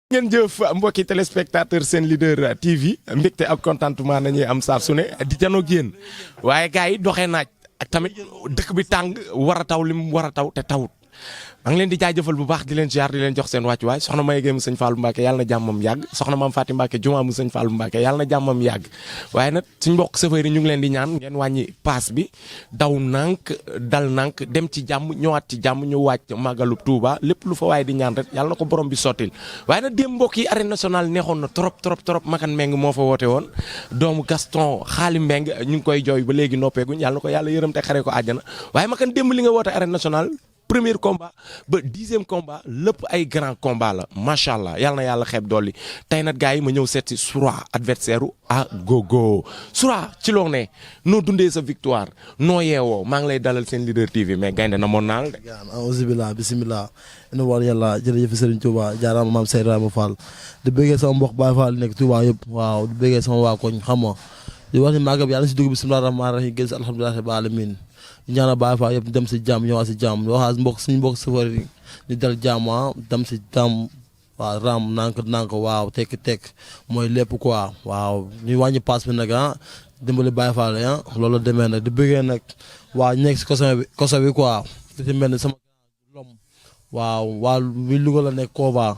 ngeen jëf mbokki téléspectateur seen leader TV mbégte ak contentement nañuy am saa su ne di janoo ak yéen waaye gars yi doxee naaj ak tamit dëkk bi tàng war a taw li mu war a taw te tawut maa ngi leen di jaajëfal bu baax di leen ziar di leen jox seen wàccuwaay soxna May Gueye mu sëñ Fallou Mbacke yàlla na jàmmam yàgg soxna Mame Faty Mbacke Juma mu sëñ Fallou Mbacke yàlla na jàmmam yàgg waaye nag suñ mbokk chauffeur yi ñu ngi leen di ñaan ngeen wàññi paas bi daw nànk dal nànk dem ci jàmm ñëwaat ci jàmm ñu wàcc màggalu Touba lépp lu fa waaye di ñaan rek yàlla na ko borom bi sottil waaye nag démb mbokk yi arène nationale neexoon na trop Makan Mbeng moo fa woote woon doomu Gaston Xaali Mbeng ñu ngi koy jooy ba léegi noppeeguñ yàlla na ko yàlla yërëm te xare ko àjjana waaye Makan démb li nga woote arène nationale premier combat ba 10e combat lépp ay grand combat la macha allah yàlla na yàlla xeeb dolli tey nag gars yi ma ñëw seet si Soura adversaire u Agogo Soura ci loo ne noo dundee sa victoire noo yeewoo maa ngi lay dalal seen leader TV mais gaynde na moon naal de. auzubillah bisimilah ina war yàlla jërëjëf Serigne Touba jaaraama maam Seydou Ibrahima Fall di bëggee sama mbokk Baye Fall nekk Touba yëpp waaw di bëggee sama waa koñ xam nga di wax ni màggal bi yàlla si dugg bisimilah rahmaani rahiim gën si alhamdulilah rabbil alamin ñaana Baye Fall yëpp dem si jàmm ñëwaat si jàmm waxaat suñu mbokk safar yi di dal jàmm dem si jàmm waaw ram nank waaw tekk mooy lépp quoi waaw ñu wàññi paas bi nag dimbali Baye Fall loolu demee nag di bëggee nag waaw ñu nekk si koso bi quoi di mel ni sama lom waaw waa bi Louga la nekk Kova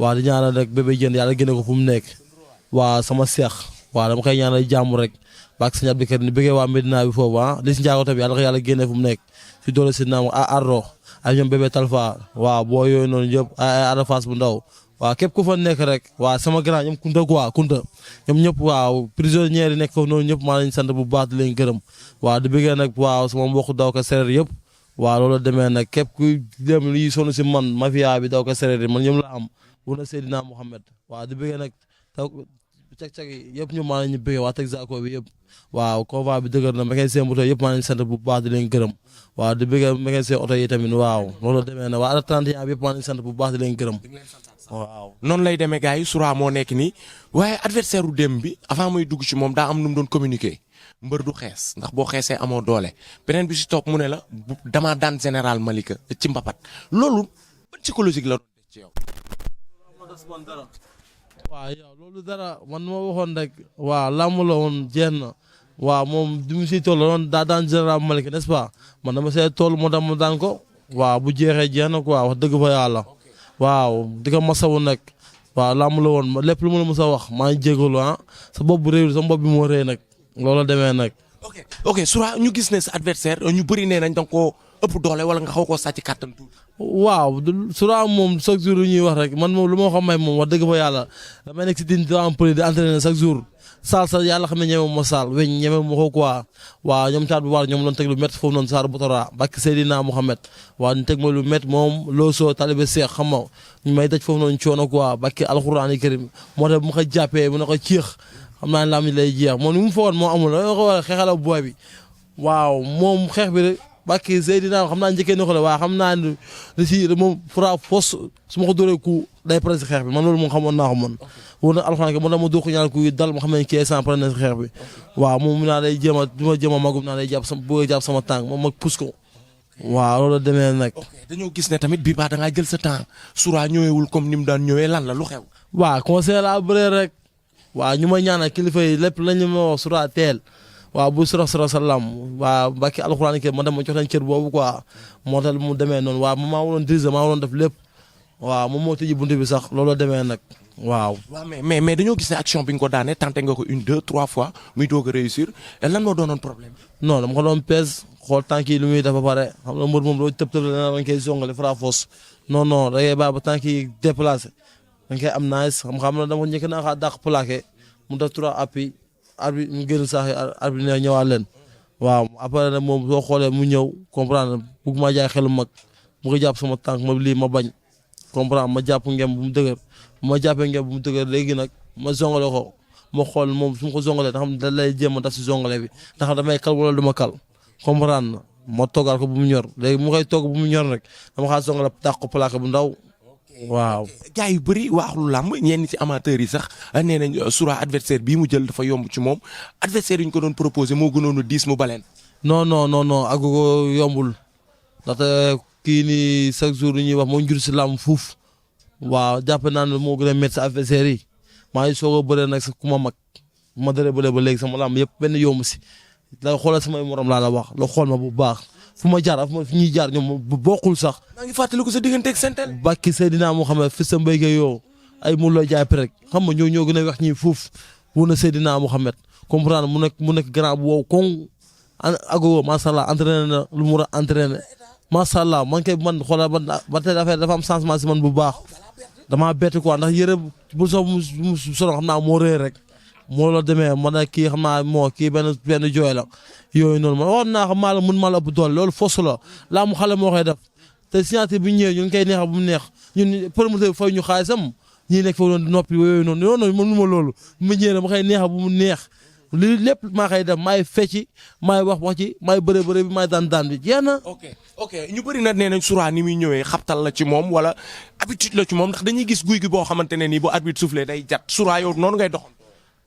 waaw di ñaanal rek bébé jën yàlla génne ko fu mu nekk waaw sama seex waaw dama koy ñaanal jàmm rek baak sëñ Abdou Karim ni bëggee waa Medina bi foofu li si njaago tamit yàlla génne fu mu nekk si doole si naam arro ay ñoom bébé Talfa waaw boo yooyu noonu yëpp ay arafas bu ndaw waaw képp ku fa nekk rek waaw sama grand ñoom Kunta ñoom ñëpp waaw prisonniers yi nekk foofu noonu ñëpp maa leen sant bu baax di leen gërëm waaw di bëggee nag waaw sama mbokk daw ko sereer yëpp waaw loolu demee nag képp ku dem li sonn si man mafia bi daw ko sereer yi man ñoom la am bu na Seydina Mohamed waaw di bëggee nag cag-cag yi yëpp ñu maa leen ñu bëggee waa Texaco bi yëpp waaw convoi bi dëgër na mécanicien moto yëpp maa leen sant bu baax di leen gërëm waaw di bëggee mécanicien oto yi tamit waaw loolu demee na waa 31 bi yëpp maa leen sant bu baax di leen gërëm waaw noonu lay demee gars yi Soura moo nekk nii waaye adversaire u démb bi avant muy dugg ci moom daa am nu mu doon communiquer mbër du xees ndax boo xeesee amoo doole beneen bi si topp mu ne la damaa daan général Malika ci mbapat loolu ban psychologique la doon def ci yow. waaw yow loolu dara man ma waxoon rek waaw làmb la woon jeex na waaw moom di mu siy toll noonu daa daan général Malika n'est-ce pas man dama see toll moo tax ma daan ko waaw bu jeexee jeex na quoi wax dëgg fa yàlla waaw di ko masawu nag waaw làmb la woon lépp lu ma la mës a wax maa ngi jégalu sa bopp bu réew sa bopp bi moo rëy nag loolu demee nag. ok Soura ñu gis ne sa adversaire ñu bëri nee nañ da nga koo ëpp doole wala nga xaw koo sàcc kàttan tuuti. waaw Soura moom chaque jour lu ñuy wax rek man moom lu ma xam may moom wax dëgg fa yàlla damay nekk si din employé di entraîner chaque jour saal sa yàlla xam ne ñeme ma saal weñ ñeme ma ko quoi waaw ñoom taat bu war ñoom loon teg lu métti foofu noonu Saar Botora bakki Seydina Mohamed waaw ñu teg ma lu métti moom loo soo talibé Seex xam nga ñu may daj foofu noonu coono quoi bakki alxuraan karim moo tax bu ma ko jàppee mu ne ko ciix xam naa ne laam lay jeex moom ni mu foogoon moo amul la ko war a xeexala booy bi waaw moom xeex bi rek bakki Seydina xam naa njëkkee na ko la waaw xam naa ne si moom fra fos su ma ko dóoree ku day pare si xeex bi man loolu moom xamoon naa ko man wóor na alxuraan ke moo tax ma dóor ko ñaar ku dal ma xam ne kii sans pare na si xeex bi waaw moom naa day jéem a magum naa day jàpp sama bëgg a jàpp sama tànk moom mag pousse ko waaw loolu demee nag dañoo gis ne tamit bii baax da ngaa jël sa temps Soura ñëwewul comme ni mu daan ñëwee lan la lu xew waaw conseil laa bëree rek waaw ñu may ñaanal kilifa yi lépp lañu ma wax Soura teel waaw bu sura sa lam waaw mbàkki alxuraan ke ma dem ma jox leen cër boobu quoi moo tax mu demee noonu waaw maa waroon diriger maa waroon def lépp waaw moom moo tëjji buntu bi sax loolu demee nag waaw. waaw mais dañoo gis ne action bi nga ko daanee tenté nga ko 1 2 3 fois muy doog a réussir lan moo doonoon problème bi. non dama ko doon pèse xool tànk yi lu muy def ba pare xam nga mbër moom doo tëb la dañ koy songale fra force non da ngay bàyyi ba tànk yi déplacé dañ koy am nice xam na dama njëkk naa xaa dàq plaqué mu def 3 appui arbitre mu génn sax arbitre ne ñëwaat leen waaw après nag moom soo xoolee mu ñëw comprendre bugg maa jaay xelu mag mu ko jàpp sama tànk ma lii ma bañ comprendre ma jàpp ngem bu mu dëgër ma jàppee ngem bu mu dëgër léegi nag ma zongale ko ma xool moom su ma ko zongalee nga xam ne da lay jéem a def si zongale bi ndax damay kal wala du ma kal comprendre na ma toggal ko bu mu ñor léegi mu koy togg bu mu ñor rek dama xaar zongale dàq ko plaqué bu ndaw waaw. gars yu bëri waaxlu làmb ñenn ci amateurs yi sax nee nañ Soura adversaire bii mu jël dafa yomb ci moom adversaire yi ñu ko doon proposé moo gënoon a diis mu baleen. non Agogo yombul ndaxte kii nii chaque jour lu ñuy wax moo njur si làmb fuuf waaw jàpp naa ne moo gën a métti sa adversaire yi maa ngi soog a bëree nag sa ku ma mag ma dëree bëree ba léegi sama lamb yëpp benn yomb si la xoolal samay morom laa la wax la xool ma bu baax fu ma jaar fu ñuy jaar ñoom bokkul sax. maa ngi fàttaliku sa digganteeg Sentel. Bakki Seydina Mouhamed fi sa mbéy yoo ay mun loo jaay rek xam nga ñoo gën a wax ñii fuuf wu na Seydina Mouhamed comprendre mu nekk grand bu wow koŋ ago macha allah entraîné na lu mu war a entraîné macha allah man xoolal ba tey affaire dafa am changement si man bu baax damaa bett quoi ndax yëre bu mu solo xam naa moo rëy rek moo la demee man a kii xam naa moo kii benn jooy la yooyu noonu man wax naa xam maa la mun maa la ëpp doole loolu fosu la laa mu xale moo koy def te signature bi ñëwee ñun koy neexal bu mu neex ñun promoteur bi fay ñu xaalisam ñii nekk foofu noonu noppi yooyu noonu mënuma loolu ma ñëwee ma koy neexal bu mu neex lii lépp maa koy def maay fecci maay wax ci maay bëre bi maay daan bi jeex na. ok ñu bëri na nee nañ Soura ni muy ñëwee xabtal la ci moom wala habitude la ci moom ndax dañuy gis guy gi boo xamante ne nii bu arbitre soufflé day jat Soura yow noonu ngay doxal.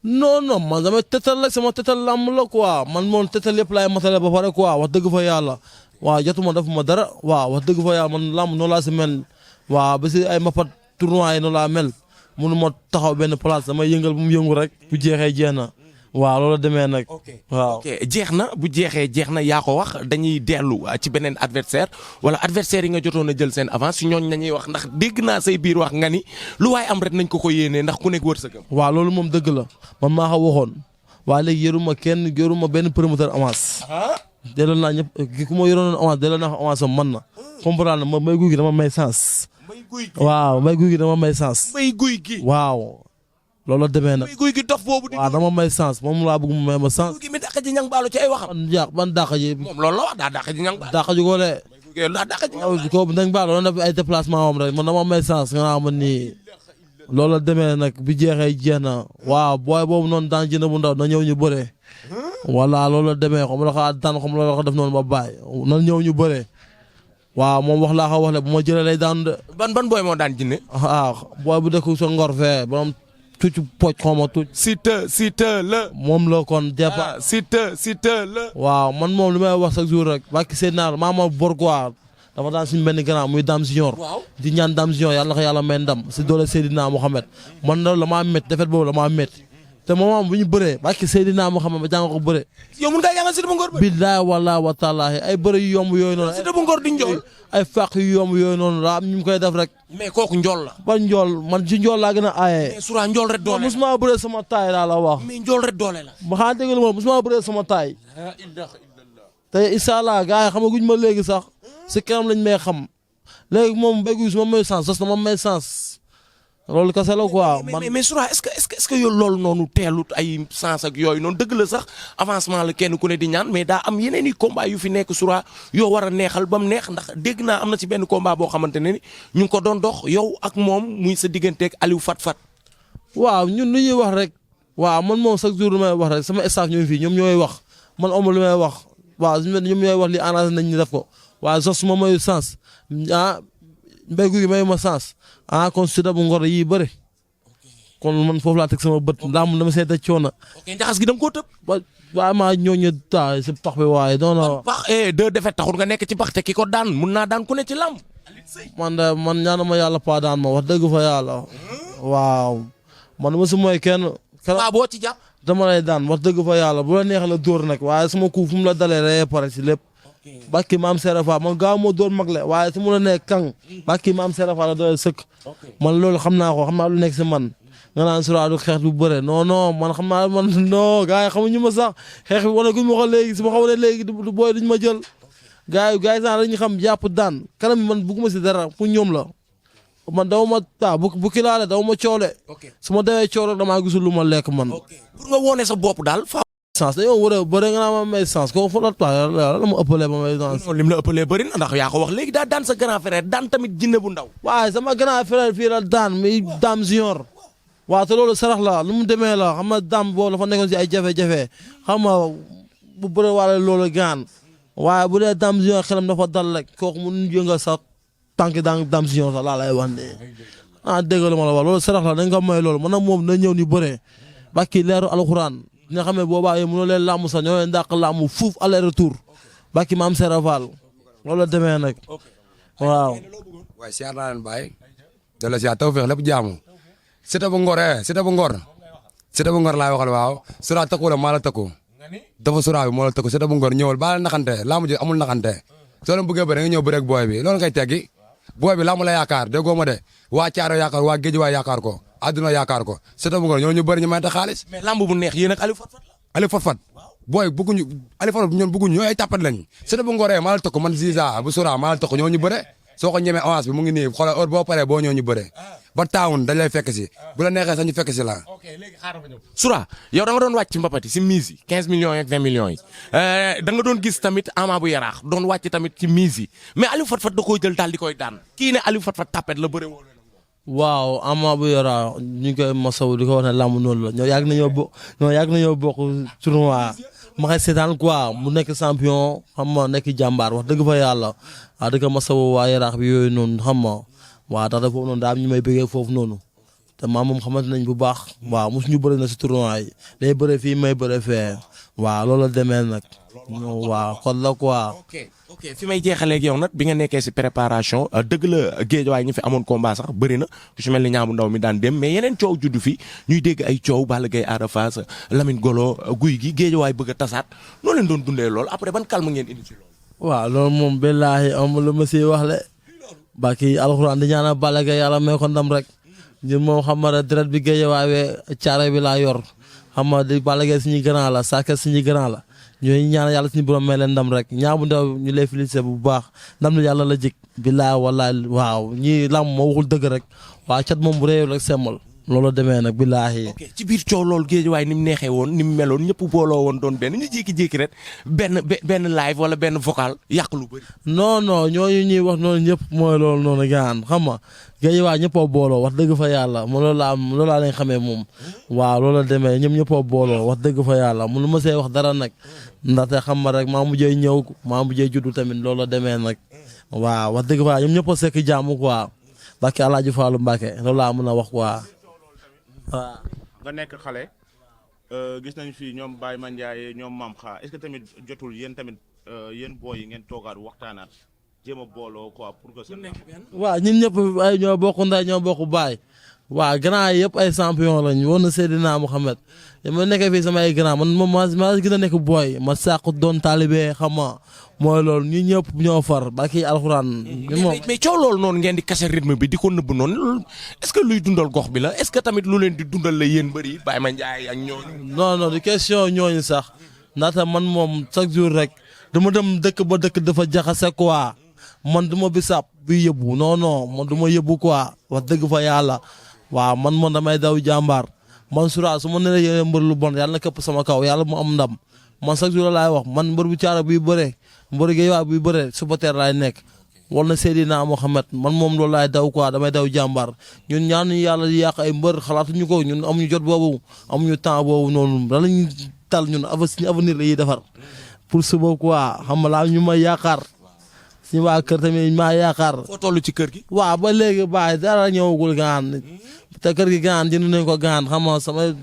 non man damay tetal rek sama tetal làmb la quoi man moom tetal lépp laay matale ba pare quoi wax dëgg fa yàlla waaw jotuma defuma dara waaw wax dëgg fa yàlla man làmb noonu laa si mel waaw ba si ay mappat tournoi yi noonu laa mel mënu ma taxaw benn place damay yëngal bu mu yëngu rek bu jeexee jeex na. waaw loolu demee nag. waaw jeex na bu jeex na yaa ko wax dañuy dellu ci beneen adversaire wala adversaire yi nga jotoon a jël seen avance si ñooñ nañuy wax ndax dégg naa say biir wax nga ni lu waay am rek nañ ko yéenee ndax ku nekk wërsëgam. waaw loolu moom dëgg la man maa ko waxoon waaye léegi yoruma benn promoteur avance. delloo naa ñëpp ku ma yoroon avance delloo naa ko avance am man na comprendre na ma may guy gi dama may sens. waaw may guy gi dama may sens. may guy gi waaw. loolu demee nag guy gi dof boobu. waaw dama may sens moom laa bëgg mu may ma sens. guy gi mi dàq ji ñang baalo ci ay waxam. ban dàq ji. moom loolu la wax daa dàq ji ñang baalo. dàq ji ko de. daa dàq ji waaw ko ñang baalo doon def ay déplacement am rek man dama may sens nga naa ma nii. loolu demee nag bi jeexee jeex na waaw booy boobu noonu daan jënd bu ndaw na ñëw ñu bëree. voilà loolu demee xam nga daan xam loolu ko def noonu ba bàyyi na ñëw ñu bëree. waaw moom wax laa ko wax le bu ma jëlee lay daan de. ban booy moo daan jinne. booy bu dëkk sa ngor fee borom tuuti poj xaw ma tuuti. Siteu la. moom la kon départ. Siteu la. waaw man moom li may wax chaque jour rek bàkki seen naar maa ma bor quoi dafa daan suñu benn grand muy Dame Junior. di ñaan Dame Junior yàlla na ko yàlla may ndam si doole Seydina Mohamed man la maa métti defet boobu la maa métti te moom bu ñu bëree bàkki Seydina Mohamed ba jàng ko bëree. yow mun ngaa jàngal Siteu bu Ngor bëri. billaay wallaahi wa taalaahi ay bëre yu yomb yooyu noonu. Siteu bu Ngor di njool. ay fàq yu yomb yooyu noonu la am ñu koy def rek. mais kooku njool la. ba njool man ci njool laa gën a aaye. mais Soura njool rek doole la musuma bëree sama taay laa la wax. mais njool rek doole la. ma xanaa dégg nga moom musuma bëree sama taay. te incha allah gars yi xamaguñ ma léegi sax si kanam lañ may xam léegi moom béykat yi ma may sens sos na ma may sens loolu kese la quoi. mais Soura est-ce que yow loolu noonu teelut ay sens ak yooyu noonu dëgg la sax avancement la kenn ku ne di ñaan mais daa am yeneen i combat yu fi nekk Soura yoo war a neexal ba mu neex ndax dégg naa am na ci benn combat boo xamante ne ni ñu ngi ko doon dox yow ak moom muy sa digganteeg Aliou Fat. waaw ñun lu ñuy wax rek. waaw man moom chaque jour lu may wax rek sama staff ñoom fii ñoom ñooy wax man amul lu may wax waaw ñoom ñooy wax li arrangé nañ ñu def ko waaye sos ma mayu sens mbéy gi mayu ma sens kon Siteu bu Ngor yii bëri kon man foofu laa teg sama bët ndax dama seeta coono. ok njaxas gi da nga koo tëb. waaye maa ñooñu taa si pax bi waaye non pax deux défaites taxul nga nekk ci pax te ki ko daan mun naa daan ku ne ci làmb. man ñaanu ma yàlla pa daan ma wax dëgg fa yàlla. waaw man mosu mooy kenn. waaw boo ci jàpp. dama lay daan wax dëgg fa yàlla bu la neex la dóor nag waaye sama coup fu mu la dalee rek pare si lépp. Bakki maam Serapha man gaaw moo dóor mag la waaye su mu la nekk kang Bakki maam Serapha la doy sëkk. man loolu xam naa ko xam naa lu nekk si man. nga naan Soura du xeex bu bëre non man xam naa man non gars yi xamuñu ma sax xeex bi wane guñ ma ko léegi su ma xamoon léegi du booy duñ ma jël. gars yi sax dañuy xam jàpp daan kanam man bugguma si dara pour ñoom la. man daw ma bu kilaale daw ma coole. su ma dawee coole damaa gisul lu ma lekk man. pour nga wone sa bopp daal faaw. sens dañoo war a bëre nga naa ma may sens kooku fa la la ma ëppalee ba may sens. lim la ëppalee bëri na ndax yaa ko wax léegi daa daan sa grand frère daan tamit jinne bu ndaw. waaye sama grand frère fii la daan muy Dame Junior. waaw te loolu sarax la lu mu demee la xam nga Dame boobu dafa nekkoon si ay jafe-jafe xam nga bu bëre waale loolu gaan waaye bu dee Dame Junior xelam dafa dal rek kooku mun yëngal sax tànk Dame Junior sax laa lay wax ne dégg la ma la wax loolu sarax la dañ ko may loolu man nag moom na ñëw ni bëre bakki leeru alxuraan nga xam ne boobaa yéen mënoo leen làmb sax ñoo leen dàq làmb fuuf aller retour bakki maam Serapha loolu demee nag waaw. waaye siyaar naa leen bàyyi delloo si tawfeex lépp jaamu Siteu bu Ngor Siteu bu Ngor Siteu bu Ngor laay waxal waaw sura takku la maa la takku dafa sura bi moo la takku Siteu bu Ngor ñëwal baal naxante laamu ji amul naxante soo leen bëggee bëre nga ñëw bëre ak booy bi loolu ngay teggi booy bi laamu la yaakaar déggoo ma de waa Caaro yaakaar waa Géej waa yaakaar ko àdduna yaakaar ko Siteu bu Ngor ñoo ñu bëri ñu mayante xaalis mais lamb bu neex yéen ak Aliou Fatfat la. Aliou Fatfat booy bëgguñu Aliou Fatfat ñoom bëgguñu ñooy ay tappat lañ Siteu bu Ngor maa la takku man Ziza bu sura maa la takku ñoo ñu bëre soo ko ñemee avance bi mu ngi nii xoolal heure boo paree boo ñëw ñu bëre ba taawun dañ lay fekk si bu la neexee sax ñu fekk si la. ok léegi xaaral ma ñëw. Sura yow da nga doon wàcc ci mbapati si mise yi 15 millions ak 20 millions yi da nga doon gis tamit Ama bu Yaraax doon wàcc tamit ci mise yi mais Aliou Fatfat da koo jël daal di koy daan kii ne Aliou Fatfat tapet la bëre woo. waaw Ama bu Yaraax ñu ngi koy masawu di ko wax ne làmb noonu la ñoo yàgg nañoo bokk tournoi ma koy seetaan quoi mu nekk champion xam nga nekk jàmbaar wax dëgg fa yàlla wax dëgg masawu waa Yaraax bi yooyu noonu xam nga waaw tax da foofu noonu daa am ñu may bëggee foofu noonu te maa moom xamante nañ bu baax waaw mosuñu bëri na si tournoi yi day bëre fii may bëre fee waaw loolu la demee nag waaw kon la quoi. ok fi may jeexalee ak yow nag bi nga nekkee si préparation dëgg la géejawaay ñi fi amoon combat sax bëri na ku si mel ni Ñaabu Ndaw mi daan dem mais yeneen coow juddu fi ñuy dégg ay coow Balla Gaye Ada Fass Lamine Golo guy gi géejawaay bëgg a tasaat noo leen doon dundee lool après ban calme ngeen indi ci loolu. waaw loolu moom billaahi amul lu ma siy wax le baki alxuraan di ñaanal Balla Gaye yàlla may ko ndam rek ñun moom xam nga deret bi géejawaay we caare bi laa yor xam nga di Balla Gaye suñu grand la Sakess suñu grand la ñooy ñaan yàlla suñu borom may leen ndam rek Ñaabu Ndaw ñu lay félicité bu baax ndam la yàlla la jik billaay wallaay waaw ñii lam moo waxul dëgg rek waa cat moom bu réew rek semmal loolu demee nag billaahi. ok ci biir coow loolu géejawaay ni mu neexee woon ni mu meloon ñëpp booloo woon doon benn ñu jékki-jékki rek benn live wala benn vocal yàq lu bëri. non ñooñu ñuy wax noonu ñëpp mooy loolu noonu gaan xam nga géejawaay ñëppoo booloo wax dëgg fa yàlla mu loolu laa leen xamee moom waaw loolu la demee ñoom ñëppoo booloo wax dëgg fa yàlla mu lu ma see wax dara nag ndaxte xam nga rek maa mujjee ñëw maa mujjee juddu tamit loolu la demee nag waaw wax dëgg fa ñoom ñëppoo sekk jàmm quoi barke Alaaji Faalu Mbàkke loolu laa mën a wax quoi waaw. nga nekk xale gis nañu fii ñoom Baye Mandiaye ñoom Mame Kha est-ce que tamit jotul yéen tamit yéen booy yi ngeen toogaat waxtaanaat jéem a booloo quoi pour que. waaw ñun ñëpp ay ñoo bokk ndey ñoo bokk baay waaw grand yëpp ay champion lañ woon na Seydina Mohamed ma nekkee fii sama ay grand man ma gën a nekk booy ma sàq doon taalibe xam nga mooy loolu ñu ñëpp ñoo far ba kii alxuraan. mais coow loolu noonu ngeen di kase rythme bi di ko nëbb noonu est-ce que luy dundal gox bi la est-ce que tamit lu leen di dundal la yéen bëri Baye Mandiaye ak ñooñu. non du question ñooñu sax ndaxte man moom chaque jour rek dama dem dëkk ba dëkk dafa jaxase quoi man du ma bisaab bi yëbbu non man du ma yëbbu quoi wax dëgg fa yàlla waaw man damay daw jàmbaar man sura su ma nee yéene mbër lu bon yàlla na këpp sama kaw yàlla mu am ndam man chaque jour laay wax man mbër bu caara buy bëree mbër géejawaay buy bëree supporter laay nekk wal na Seydina Mohamed man moom loolu laay daw quoi damay daw jàmbaar ñun ñaanuñu yàlla di yàq ay mbër xalaatuñu ko ñun amuñu jot boobu amuñu temps boobu noonu da lañu tal ñun suñu avenir la ñuy defar pour suba quoi xam nga laa ñu may yaakaar suñu waa kër tamit maa yaakaar. foo toll ci kër gi. waaw ba léegi baay dara ñëwagul gaan te kër gi gaan jënd nañ ko gaan xam nga sama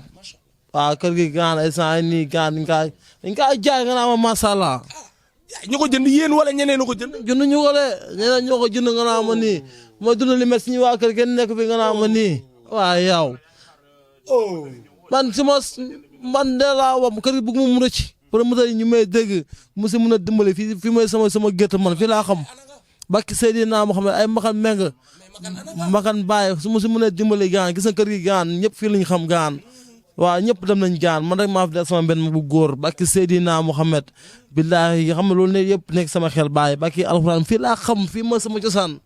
waaw kër gi gaan ay saa yi nii gaan dañ kaa jaay nga naa ma macha allah. ñu ko jënd yéen wala ñeneen ñu ko jënd. jënd ñu ko de ñeneen ñoo ko jënd nga naa ma nii ma dund li met suñu waa kër kenn nekk fi nga naa ma nii waaw yow. man de laa wax kër gi bëgg ma mun a ci. promoteur yi ñu may dégg mu si mun a dimbali fii mooy sama gerte man fii laa xam bakki Seydina Mohamed ay makan meng makan bàyyi su ma si mun a dimbali gaan gis nga kër gi gaan ñëpp fii lañ xam gaan waaw ñëpp dem nañ gaan man rek maa fi des sama benn bu góor bakki Seydina Mohamed billaahi xam nga loolu ne yëpp nekk sama xel bàyyi bakki alxuraan fii laa xam fii mooy sama cosaan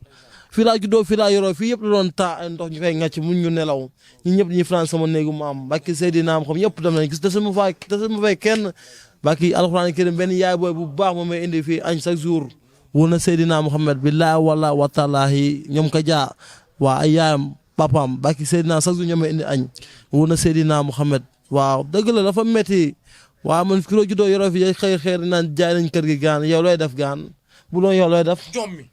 fii laa juddoo fii laa yoroo fii yëpp la doon taa ay ndox ñu fay ngàcc mun ñu nelaw ñi ñëpp dañuy fanaan sama néegu maam bakki Seydina Mohamed ñëpp dem nañ gis te sama fay kenn baki alxuraan kërim benn yaay booy bu baax moom may indi fii añ chaque jour wóor na Seydina Mohamed billaahi wala wataalaahi ñoom ka jaa waa ay yaayam papaam baki Seydina chaque jour ñoom may indi añ wóor na Seydina Mohamed waaw dëgg la dafa metti waaw man kilo juddoo yoroo fi xëy naan jaay nañ kër gi gaan yow looy def gaan bu doon yow looy def jommi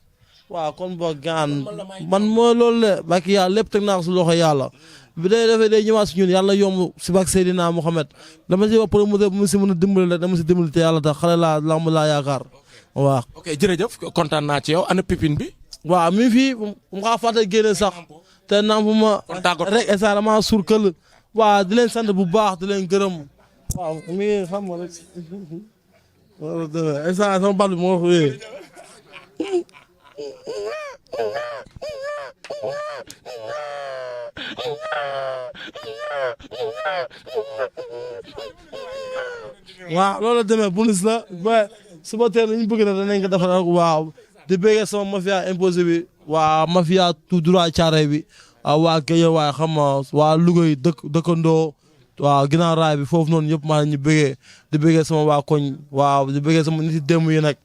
waaw kon boo gaan man mooy loolu le baki yàlla lépp teg naa ko su loxo yàlla bi day defee day ñëwaat si ñun yàlla yomb si bak Seydina Mohamed dama si wax promoteur bu mu si mën a dimbali rek dama si dimbali te yàlla tax xale laa lamb laa yaakaar waaw. ok jërëjëf kontaan naa ci yow ana pipine bi. waaw mi fii mu xaa fàtte génne sax te nampu ma rek instant dama suur këll waaw di leen sant bu baax di leen gërëm waaw mi xam nga rek instant sama bat bi moo wax wéy waaw loolu demee bonus la ba suba teel ñu bëgg na danañ ko defal waaw di bëggee sama mafia imposé bi waa mafia tout droit Thiaroye bi waa Guèye waaye xam nga waa Louga yi dëkkandoo waaw ginnaaw raay bi foofu noonu yëpp maa ñu bëggee di bëggee sama waa koñ waaw di bëggee sama nit yi démb yi nag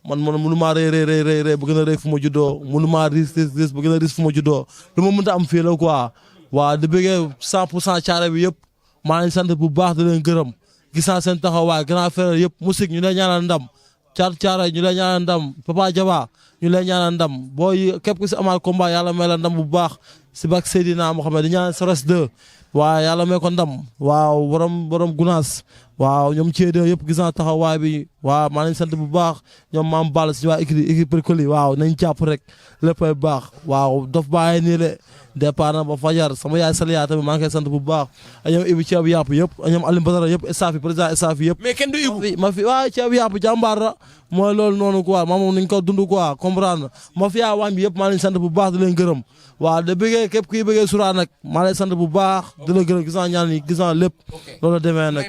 man mënu maa rëy bu gën a rëy fu ma juddoo mënu maa riis bu gën a riis fu ma juddoo lu ma mënta am fii la quoi waaw di bëggee 100% Thiaroye bi yëpp maa ngi sant bu baax di leen gërëm gis naa seen taxawaay grand frère yëpp musique ñu lay ñaanal ndam Thiaroye ñu lay ñaanal ndam Papa Jaba ñu lay ñaanal ndam booy képp ku si amaat combat yàlla may la ndam bu baax si bak Seydina Mohamed di ñaanal Soros 2 waaw yàlla may ko ndam waaw borom gunaas waaw ñoom Thiedé yëpp gis naa taxawaay bi waaw maa ngi sant bu baax ñoom maam Ball si waa équipe Percoli waaw nañ jàpp rek léppay baax waaw dof bàyyi nii le départ na ba fajar sama yaay Saliya tamit maa ngi koy sant bu baax ak ñoom Ibu ceebu yàpp yëpp ak ñoom Alim Badara yëpp staff yi président staff yi yëpp mais kenn du Ibu ma fi waaw ceebu yàpp jàmbaar la mooy loolu noonu quoi maa moom nañ ko dund quoi comprendre ma fi yaa waañ bi yëpp maa leen sant bu baax di leen gërëm waaw da bëggee képp kuy bëggee Sura nag maa lay sant bu baax di la gërëm gis naa ñaan yi gis naa lépp loolu demee nag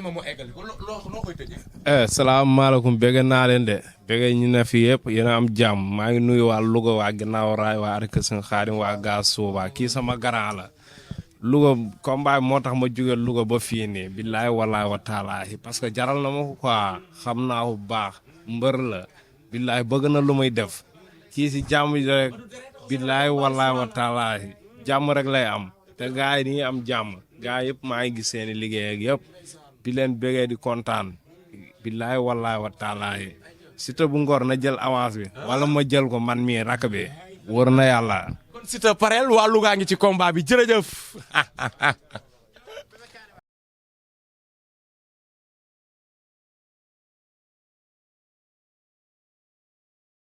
salaamaaleykum bëgg naa leen de bëgg ñu ne fii yëpp yéen a am jàmm maa ngi nuyu waa Louga waa ginnaaw raay waa Arika Sën Xaadim waa Gaas Suuba kii sama grand la Louga combat moo tax ma jóge Louga ba fii nii billaay wallaay wa taalaahi parce que jaral na ma ko quoi xam naa bu baax mbër la billaay bëgg na lu muy def kii si jàmm rek billaay wallaay wa taalaahi jàmm rek lay am te gars yi dañuy am jàmm gars yëpp maa ngi gis seeni liggéey ak yëpp di leen bëggee di kontaan billaay wallaay wa taalaahi Siteu bu Ngor na jël avance bi wala ma jël ko man mii rakk bi wër na yàlla. kon Siteu pareel waa Louga ngi ci combat bi jërëjëf